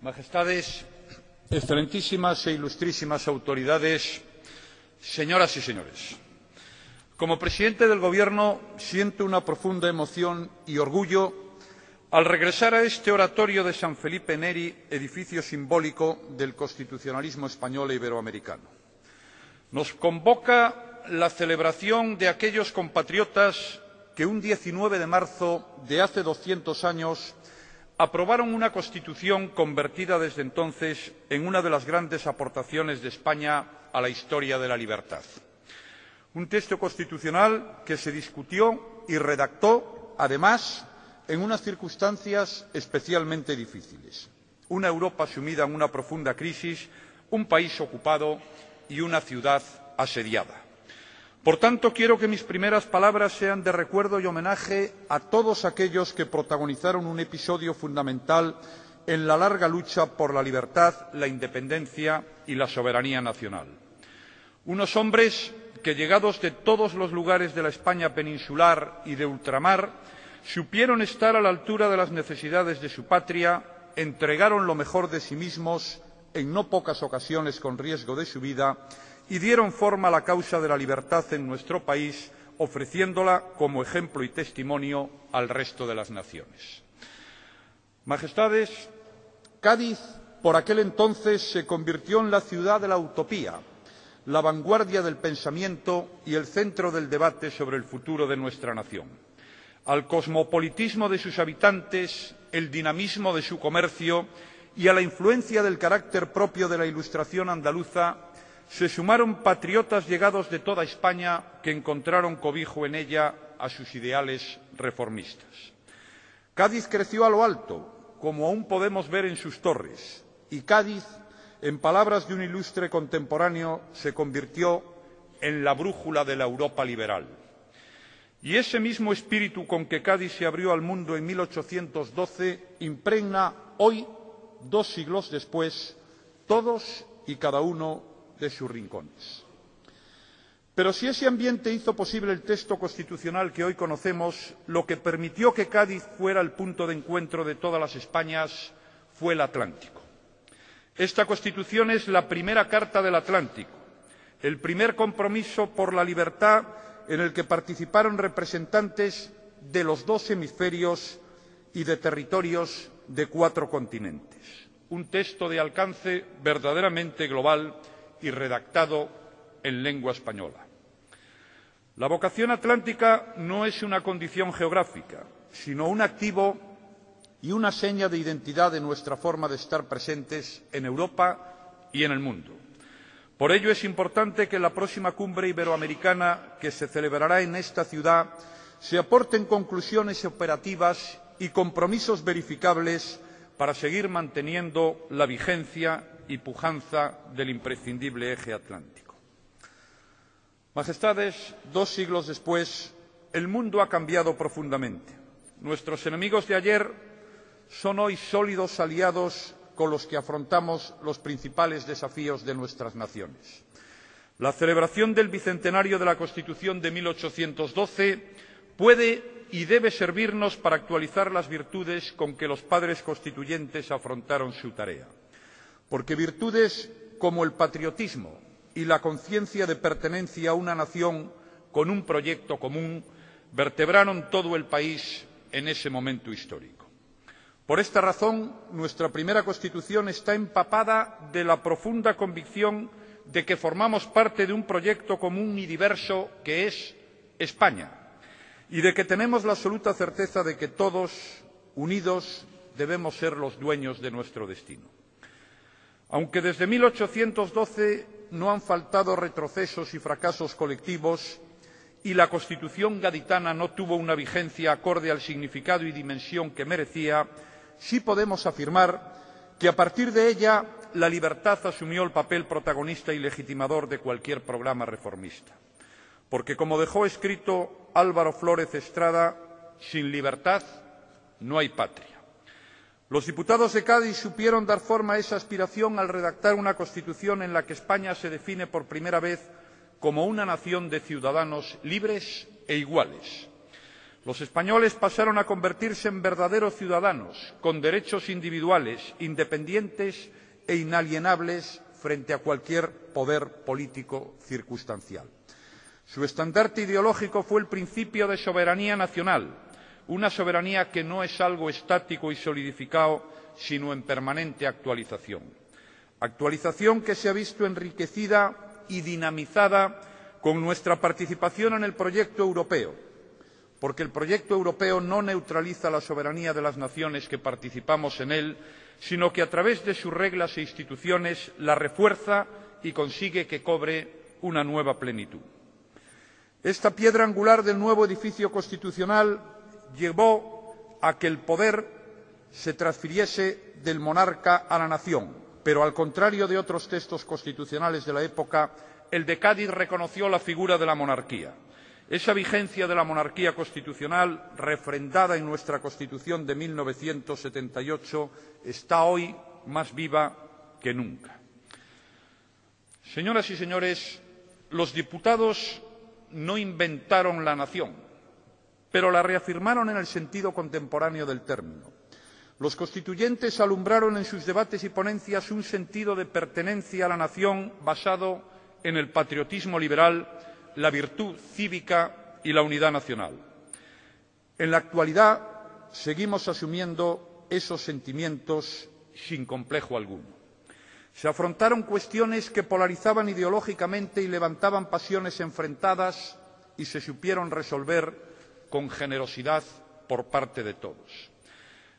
Majestades, excelentísimas e ilustrísimas autoridades, señoras y señores, como presidente del Gobierno siento una profunda emoción y orgullo al regresar a este oratorio de San Felipe Neri, edificio simbólico del constitucionalismo español e iberoamericano. Nos convoca la celebración de aquellos compatriotas que un 19 de marzo de hace 200 años aprobaron una Constitución convertida desde entonces en una de las grandes aportaciones de España a la historia de la libertad. Un texto constitucional que se discutió y redactó, además, en unas circunstancias especialmente difíciles. Una Europa sumida en una profunda crisis, un país ocupado y una ciudad asediada. Por tanto, quiero que mis primeras palabras sean de recuerdo y homenaje a todos aquellos que protagonizaron un episodio fundamental en la larga lucha por la libertad, la independencia y la soberanía nacional. Unos hombres que, llegados de todos los lugares de la España peninsular y de ultramar, supieron estar a la altura de las necesidades de su patria, entregaron lo mejor de sí mismos, en no pocas ocasiones con riesgo de su vida, y dieron forma a la causa de la libertad en nuestro país, ofreciéndola como ejemplo y testimonio al resto de las naciones. Majestades, Cádiz, por aquel entonces, se convirtió en la ciudad de la utopía, la vanguardia del pensamiento y el centro del debate sobre el futuro de nuestra nación. Al cosmopolitismo de sus habitantes, el dinamismo de su comercio y a la influencia del carácter propio de la Ilustración andaluza, se sumaron patriotas llegados de toda España que encontraron cobijo en ella a sus ideales reformistas. Cádiz creció a lo alto, como aún podemos ver en sus torres, y Cádiz, en palabras de un ilustre contemporáneo, se convirtió en la brújula de la Europa liberal. Y ese mismo espíritu con que Cádiz se abrió al mundo en 1812 impregna hoy, 2 siglos después, todos y cada uno de sus rincones. Pero si ese ambiente hizo posible el texto constitucional que hoy conocemos, lo que permitió que Cádiz fuera el punto de encuentro de todas las Españas fue el Atlántico. Esta Constitución es la primera Carta del Atlántico, el primer compromiso por la libertad en el que participaron representantes de los 2 hemisferios y de territorios de 4 continentes. Un texto de alcance verdaderamente global y redactado en lengua española. La vocación atlántica no es una condición geográfica, sino un activo y una seña de identidad de nuestra forma de estar presentes en Europa y en el mundo. Por ello es importante que en la próxima cumbre iberoamericana que se celebrará en esta ciudad se aporten conclusiones operativas y compromisos verificables para seguir manteniendo la vigencia y pujanza del imprescindible eje atlántico. Majestades, 2 siglos después, el mundo ha cambiado profundamente. Nuestros enemigos de ayer son hoy sólidos aliados con los que afrontamos los principales desafíos de nuestras naciones. La celebración del bicentenario de la Constitución de 1812 puede y debe servirnos para actualizar las virtudes con que los padres constituyentes afrontaron su tarea. Porque virtudes como el patriotismo y la conciencia de pertenencia a una nación con un proyecto común vertebraron todo el país en ese momento histórico. Por esta razón, nuestra primera Constitución está empapada de la profunda convicción de que formamos parte de un proyecto común y diverso que es España, y de que tenemos la absoluta certeza de que todos, unidos, debemos ser los dueños de nuestro destino. Aunque desde 1812 no han faltado retrocesos y fracasos colectivos y la Constitución gaditana no tuvo una vigencia acorde al significado y dimensión que merecía, sí podemos afirmar que a partir de ella la libertad asumió el papel protagonista y legitimador de cualquier programa reformista. Porque, como dejó escrito Álvaro Flórez Estrada, sin libertad no hay patria. Los diputados de Cádiz supieron dar forma a esa aspiración al redactar una Constitución en la que España se define por primera vez como una nación de ciudadanos libres e iguales. Los españoles pasaron a convertirse en verdaderos ciudadanos, con derechos individuales, independientes e inalienables frente a cualquier poder político circunstancial. Su estandarte ideológico fue el principio de soberanía nacional, una soberanía que no es algo estático y solidificado, sino en permanente actualización. Actualización que se ha visto enriquecida y dinamizada con nuestra participación en el proyecto europeo, porque el proyecto europeo no neutraliza la soberanía de las naciones que participamos en él, sino que a través de sus reglas e instituciones la refuerza y consigue que cobre una nueva plenitud. Esta piedra angular del nuevo edificio constitucional llevó a que el poder se transfiriese del monarca a la nación, pero al contrario de otros textos constitucionales de la época, el de Cádiz reconoció la figura de la monarquía. Esa vigencia de la monarquía constitucional, refrendada en nuestra Constitución de 1978, está hoy más viva que nunca. Señoras y señores, los diputados no inventaron la nación, pero la reafirmaron en el sentido contemporáneo del término. Los constituyentes alumbraron en sus debates y ponencias un sentido de pertenencia a la nación basado en el patriotismo liberal, la virtud cívica y la unidad nacional. En la actualidad seguimos asumiendo esos sentimientos sin complejo alguno. Se afrontaron cuestiones que polarizaban ideológicamente y levantaban pasiones enfrentadas y se supieron resolver con generosidad por parte de todos.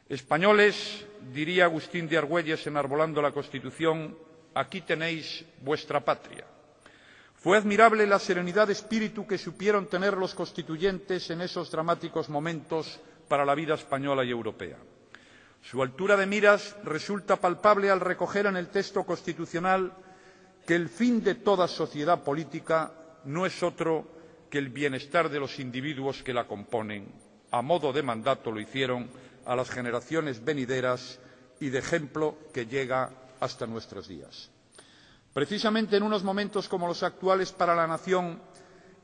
Españoles, diría Agustín de Argüelles enarbolando la Constitución, aquí tenéis vuestra patria. Fue admirable la serenidad de espíritu que supieron tener los constituyentes en esos dramáticos momentos para la vida española y europea. Su altura de miras resulta palpable al recoger en el texto constitucional que el fin de toda sociedad política no es otro que el bienestar de los individuos que la componen. A modo de mandato lo hicieron a las generaciones venideras y de ejemplo que llega hasta nuestros días. Precisamente en unos momentos como los actuales para la nación,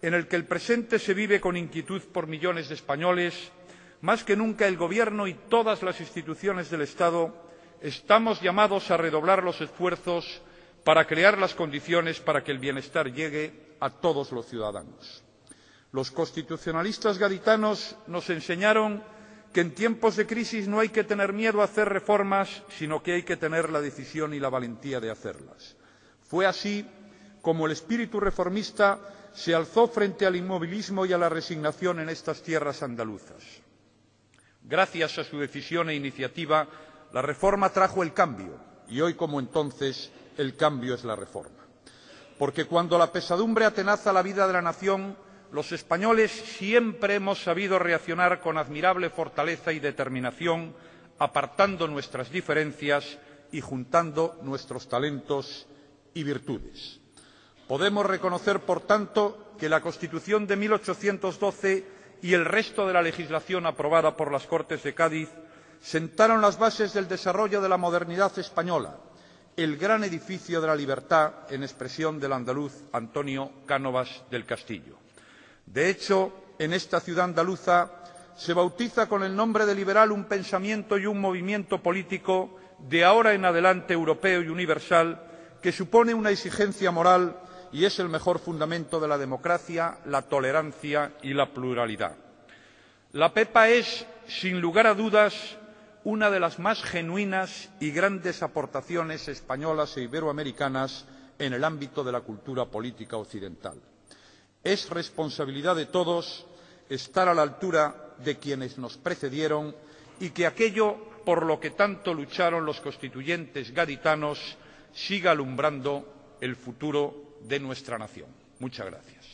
en el que el presente se vive con inquietud por millones de españoles, más que nunca el Gobierno y todas las instituciones del Estado estamos llamados a redoblar los esfuerzos para crear las condiciones para que el bienestar llegue a todos los ciudadanos. Los constitucionalistas gaditanos nos enseñaron que en tiempos de crisis no hay que tener miedo a hacer reformas, sino que hay que tener la decisión y la valentía de hacerlas. Fue así como el espíritu reformista se alzó frente al inmovilismo y a la resignación en estas tierras andaluzas. Gracias a su decisión e iniciativa, la reforma trajo el cambio, y hoy como entonces el cambio es la reforma. Porque cuando la pesadumbre atenaza la vida de la nación, los españoles siempre hemos sabido reaccionar con admirable fortaleza y determinación, apartando nuestras diferencias y juntando nuestros talentos y virtudes. Podemos reconocer, por tanto, que la Constitución de 1812 y el resto de la legislación aprobada por las Cortes de Cádiz sentaron las bases del desarrollo de la modernidad española, el gran edificio de la libertad, en expresión del andaluz Antonio Cánovas del Castillo. De hecho, en esta ciudad andaluza se bautiza con el nombre de liberal un pensamiento y un movimiento político de ahora en adelante europeo y universal que supone una exigencia moral y es el mejor fundamento de la democracia, la tolerancia y la pluralidad. La PEPA es, sin lugar a dudas, una de las más genuinas y grandes aportaciones españolas e iberoamericanas en el ámbito de la cultura política occidental. Es responsabilidad de todos estar a la altura de quienes nos precedieron y que aquello por lo que tanto lucharon los constituyentes gaditanos siga alumbrando el futuro de nuestra nación. Muchas gracias.